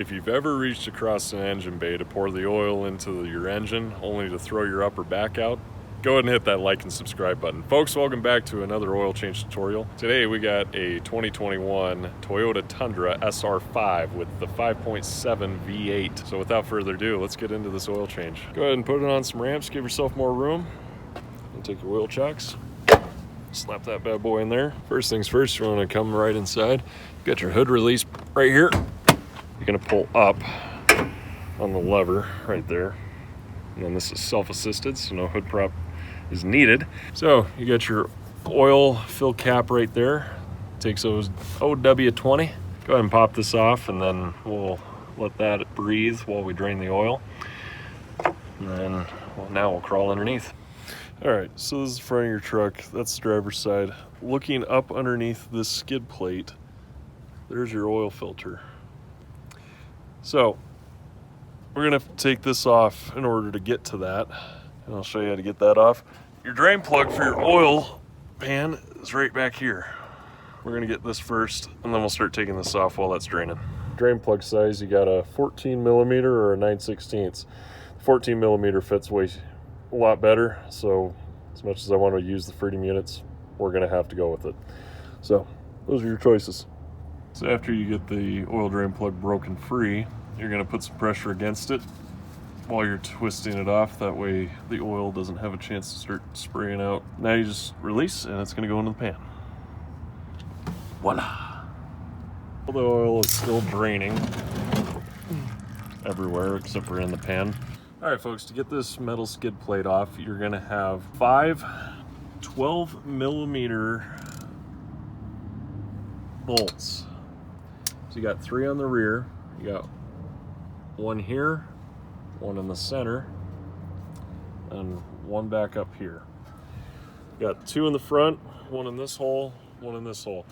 If you've ever reached across an engine bay to pour the oil into your engine only to throw your upper back out, go ahead and hit that like and subscribe button. Folks, welcome back to another oil change tutorial. Today we got a 2021 Toyota Tundra SR5 with the 5.7 V8. So without further ado, let's get into this oil change. Go ahead and put it on some ramps, give yourself more room, and take your oil chocks. Slap that bad boy in there. First things first, you want to come right inside. You got your hood release right here. You're going to pull up on the lever right there. And then this is self-assisted, so no hood prop is needed. So you got your oil fill cap right there. Takes those OW20. Go ahead and pop this off, and then we'll let that breathe while we drain the oil. And then, well, now we'll crawl underneath. All right, so this is the front of your truck. That's the driver's side. Looking up underneath this skid plate, there's your oil filter. So we're gonna take this off in order to get to that, and I'll show you how to get that off. Your drain plug for your oil pan is right back here. We're gonna get this first, and then we'll start taking this off while that's draining. Drain plug size, you got a 14 millimeter or a 9/16. 14 millimeter fits way a lot better, so as much as I want to use the freedom units, we're gonna have to go with it. So those are your choices. So after you get the oil drain plug broken free, you're gonna put some pressure against it while you're twisting it off. That way the oil doesn't have a chance to start spraying out. Now you just release, and it's gonna go into the pan. Voila. The oil is still draining everywhere except for in the pan. All right, folks, to get this metal skid plate off, you're gonna have 5 12 millimeter bolts. So you got 3 on the rear, you got 1 here, 1 in the center, and 1 back up here. You got 2 in the front, 1 in this hole, 1 in this hole.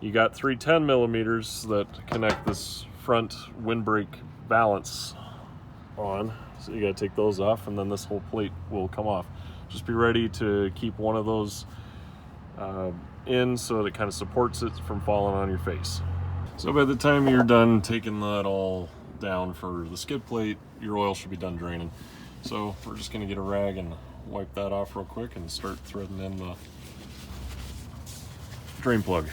You got 3 10 millimeters that connect this front windbreak balance on. So you gotta take those off, and then this whole plate will come off. Just be ready to keep one of those in so that it kind of supports it from falling on your face. So by the time you're done taking that all down for the skid plate, your oil should be done draining. So we're just gonna get a rag and wipe that off real quick and start threading in the drain plug.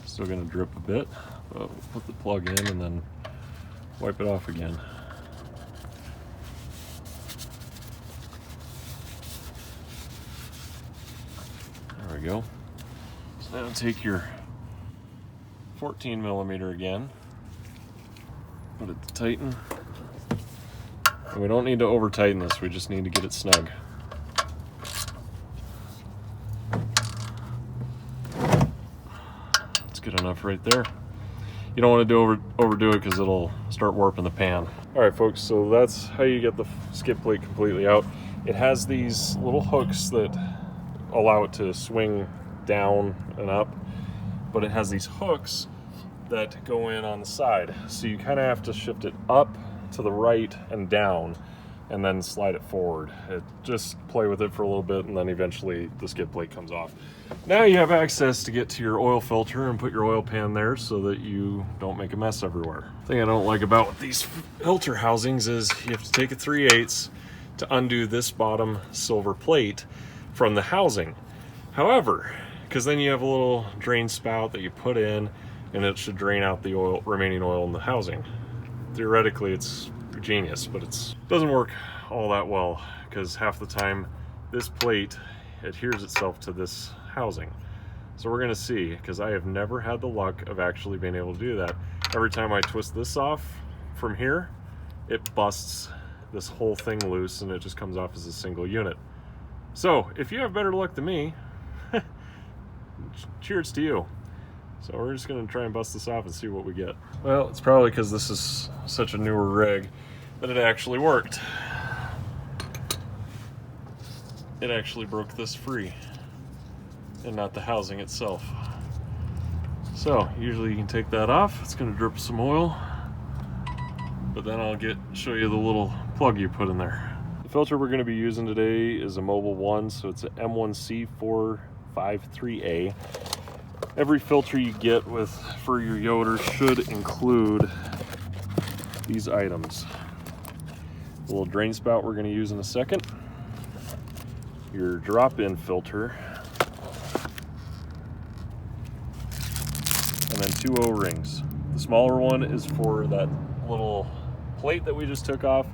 Still gonna drip a bit, but we'll put the plug in and then wipe it off again. There we go. So now take your 14 millimeter again, put it to tighten. And we don't need to over tighten this, we just need to get it snug. That's good enough right there. You don't want to overdo it because it'll start warping the pan. All right, folks, so that's how you get the skid plate completely out. It has these little hooks that allow it to swing down and up, but it has these hooks that go in on the side. So you kind of have to shift it up to the right and down, and then slide it forward. Just play with it for a little bit, and then eventually the skid plate comes off. Now you have access to get to your oil filter and put your oil pan there so that you don't make a mess everywhere. The thing I don't like about with these filter housings is you have to take a 3/8 to undo this bottom silver plate from the housing. However, because then you have a little drain spout that you put in, and it should drain out the remaining oil in the housing. Theoretically, it's genius, but it doesn't work all that well, because half the time this plate adheres itself to this housing. So we're gonna see, because I have never had the luck of actually being able to do that. Every time I twist this off from here, it busts this whole thing loose, and it just comes off as a single unit. So if you have better luck than me, cheers to you. So we're just gonna try and bust this off and see what we get. Well, it's probably because this is such a newer rig that it actually worked. It actually broke this free, and not the housing itself. So usually you can take that off. It's gonna drip some oil, but then I'll show you the little plug you put in there. The filter we're gonna be using today is a Mobile 1, so it's an M1C453A. Every filter you get for your Yoder should include these items. A little drain spout we're going to use in a second. Your drop-in filter. And then 2 O-rings. The smaller one is for that little plate that we just took off,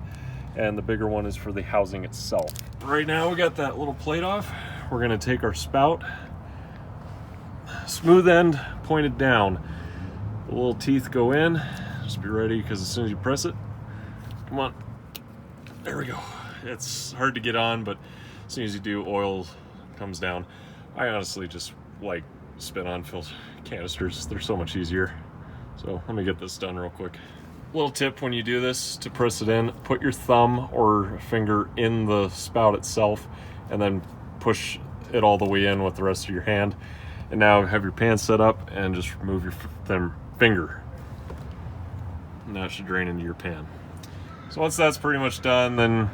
and the bigger one is for the housing itself. Right now we got that little plate off. We're going to take our spout, smooth end pointed down. The little teeth go in. Just be ready, because as soon as you press it, come on, there we go. It's hard to get on, but as soon as you do, oil comes down. I honestly just like spin-on filter canisters. They're so much easier. So let me get this done real quick. Little tip when you do this, to press it in, put your thumb or finger in the spout itself and then push it all the way in with the rest of your hand. And now have your pan set up and just remove your finger. And that should drain into your pan. So once that's pretty much done, then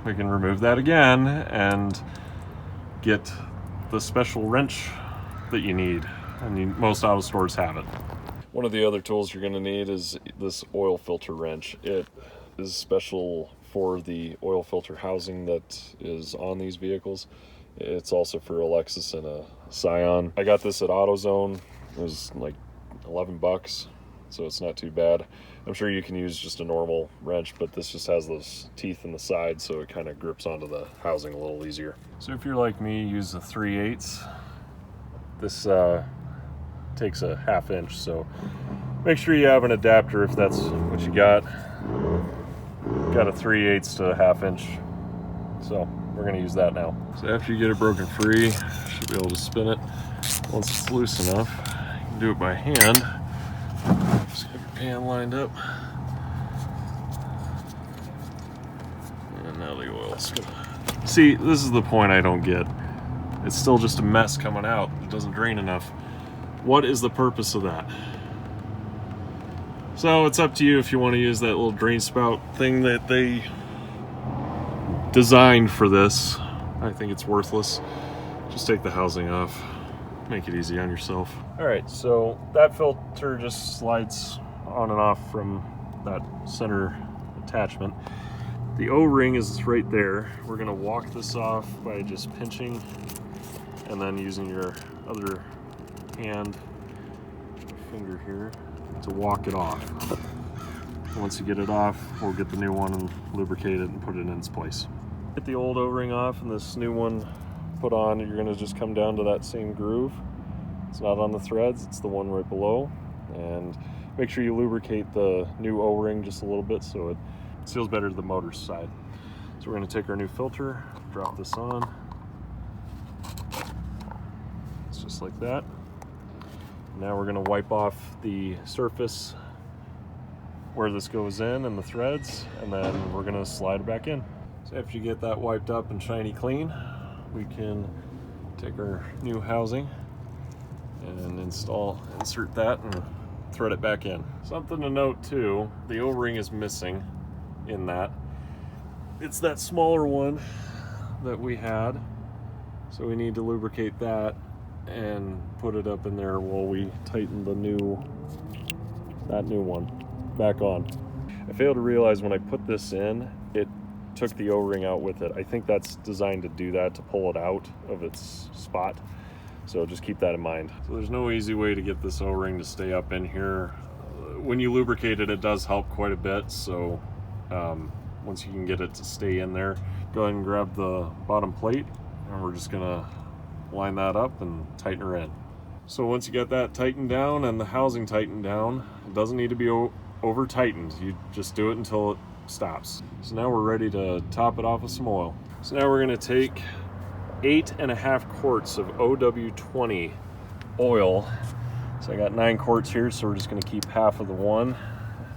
we can remove that again and get the special wrench that you need. And most auto stores have it. One of the other tools you're going to need is this oil filter wrench. It is special for the oil filter housing that is on these vehicles. It's also for a Lexus and a Scion. I got this at AutoZone. It was like 11 bucks, so it's not too bad. I'm sure you can use just a normal wrench, but this just has those teeth in the side, so it kind of grips onto the housing a little easier. So if you're like me, use a 3/8. This takes a 1/2 inch, so make sure you have an adapter if that's what you got. Got a 3/8 to a 1/2 inch, so we're going to use that now. So after you get it broken free, you should be able to spin it. Once it's loose enough, you can do it by hand. Just have your pan lined up. And now the oil's gonna... See, this is the point I don't get. It's still just a mess coming out. It doesn't drain enough. What is the purpose of that? So it's up to you if you want to use that little drain spout thing that they designed for this. I think it's worthless. Just take the housing off. Make it easy on yourself. All right, so that filter just slides on and off from that center attachment. The O-ring is right there. We're gonna walk this off by just pinching and then using your other hand, finger here, to walk it off. Once you get it off, we'll get the new one and lubricate it and put it in its place. Get the old O-ring off and this new one put on. You're gonna just come down to that same groove. It's not on the threads, it's the one right below. And make sure you lubricate the new O-ring just a little bit so it seals better to the motor side. So we're gonna take our new filter, drop this on. It's just like that. Now we're gonna wipe off the surface where this goes in and the threads, and then we're gonna slide it back in. So after you get that wiped up and shiny clean, we can take our new housing and insert that and thread it back in. Something to note too, the O-ring is missing in that. It's that smaller one that we had, so we need to lubricate that and put it up in there while we tighten that new one back on. I failed to realize when I put this in, it took the O-ring out with it. I think that's designed to do that, to pull it out of its spot. So just keep that in mind. So there's no easy way to get this O-ring to stay up in here. When you lubricate it, it does help quite a bit. So once you can get it to stay in there, go ahead and grab the bottom plate, and we're just gonna line that up and tighten her in. So once you get that tightened down and the housing tightened down, it doesn't need to be over tightened. You just do it until it stops. So now we're ready to top it off with some oil. So now we're gonna take 8.5 quarts of OW20 oil. So I got 9 quarts here, so we're just gonna keep half of the one.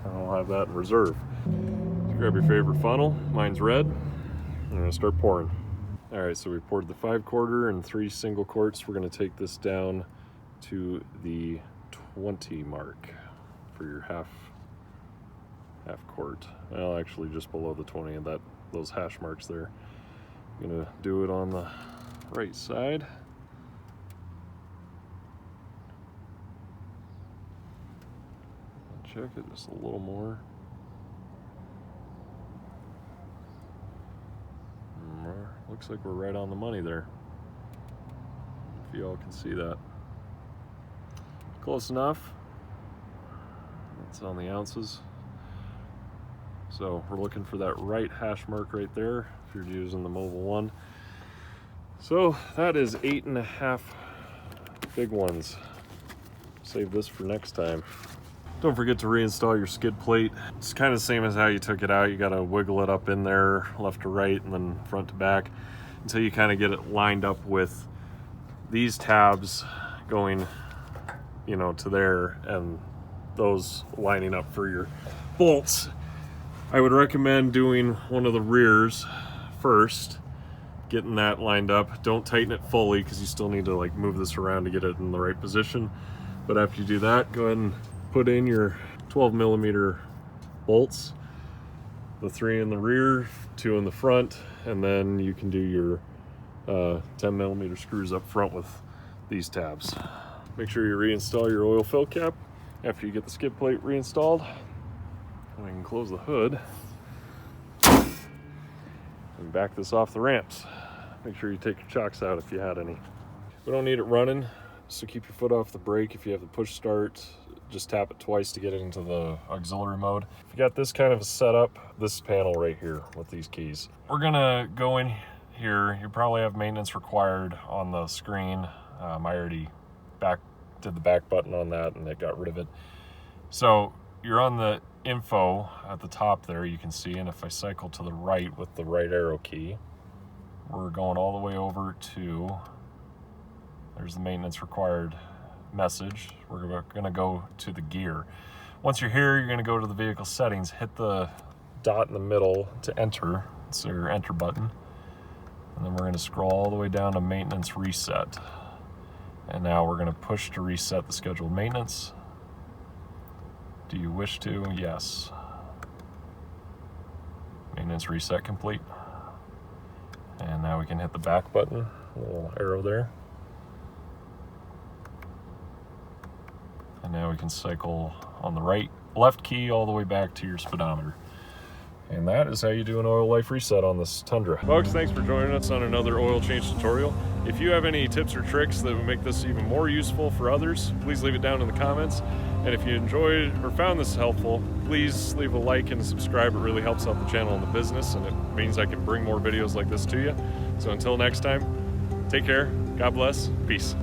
I'll have that in reserve. So grab your favorite funnel. Mine's red. I'm gonna start pouring. All right, so we poured the 5-quarter and 3 single quarts. We're gonna take this down to the 20 mark for your half quart. Well, actually just below the 20 and those hash marks there. I'm gonna do it on the right side. check it just a little more. Looks like we're right on the money there. If you all can see that. Close enough. That's on the ounces. So we're looking for that right hash mark right there if you're using the mobile one. So that is 8.5 big ones. Save this for next time. Don't forget to reinstall your skid plate. It's kind of the same as how you took it out. You got to wiggle it up in there left to right and then front to back until you kind of get it lined up with these tabs going, you know, to there and those lining up for your bolts. I would recommend doing one of the rears first, getting that lined up. Don't tighten it fully because you still need to like move this around to get it in the right position. But after you do that, go ahead and put in your 12mm bolts, the 3 in the rear, 2 in the front, and then you can do your 10mm screws up front with these tabs. Make sure you reinstall your oil fill cap after you get the skid plate reinstalled. And we can close the hood and back this off the ramps. Make sure you take your chocks out if you had any. We don't need it running, so keep your foot off the brake. If you have the push start, just tap it twice to get it into the auxiliary mode. If you got this kind of a setup, this panel right here with these keys. We're gonna go in here. You probably have maintenance required on the screen. I already did the back button on that and it got rid of it. So you're on the info at the top there, you can see, and if I cycle to the right with the right arrow key, we're going all the way over to, there's the maintenance required message. We're gonna go to the gear. Once you're here, you're gonna go to the vehicle settings, hit the dot in the middle to enter. It's your enter button. And then we're gonna scroll all the way down to maintenance reset. And now we're gonna push to reset the scheduled maintenance. Do you wish to? Yes. Maintenance reset complete. And now we can hit the back button, a little arrow there. And now we can cycle on the left key all the way back to your speedometer. And that is how you do an oil life reset on this Tundra. Folks, thanks for joining us on another oil change tutorial. If you have any tips or tricks that would make this even more useful for others, please leave it down in the comments. And if you enjoyed or found this helpful, please leave a like and subscribe. It really helps out the channel and the business, and it means I can bring more videos like this to you. So until next time, take care, God bless, peace.